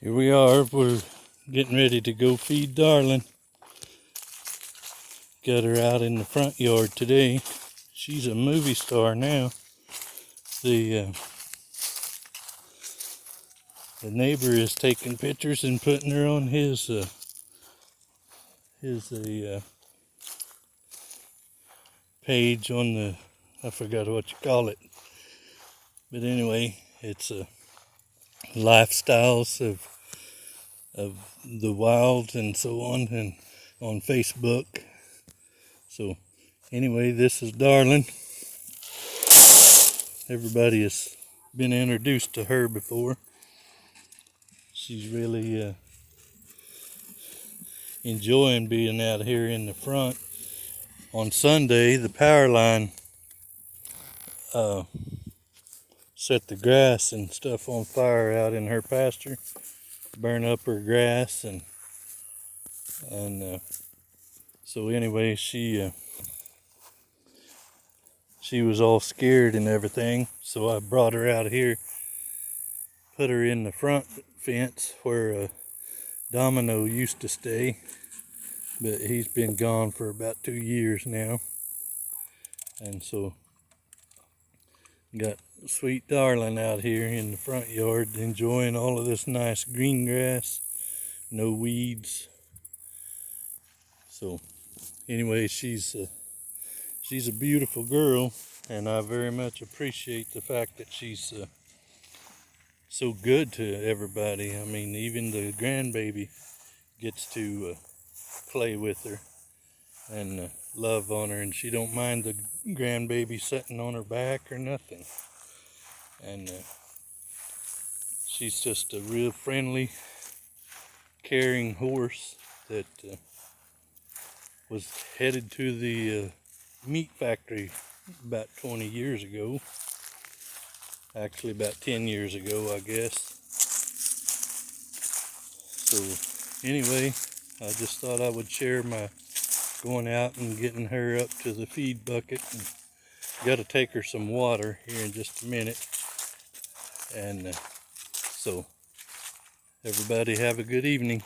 Here we are, we're getting ready to go feed Darlyne. Got her out in the front yard today. She's a movie star now. The neighbor is taking pictures and putting her on his page on the, I forgot what you call it. But anyway, it's lifestyles of the wild and so on, and on Facebook. So anyway, this is Darlyne. Everybody has been introduced to her before. She's really enjoying being out here in the front. On Sunday, the power line set the grass and stuff on fire out in her pasture, burn up her grass, and so anyway, she was all scared and everything. So I brought her out here, put her in the front fence where Domino used to stay, but he's been gone for about 2 years now. And so got sweet Darlyne out here in the front yard enjoying all of this nice green grass, no weeds. So anyway, she's a beautiful girl, and I very much appreciate the fact that she's so good to everybody. I mean, even the grandbaby gets to play with her and love on her, and she don't mind the grandbaby sitting on her back or nothing. And she's just a real friendly, caring horse that was headed to the meat factory about 20 years ago. Actually about 10 years ago, I guess. So anyway, I just thought I would share my going out and getting her up to the feed bucket. And got to take her some water here in just a minute. And so everybody have a good evening.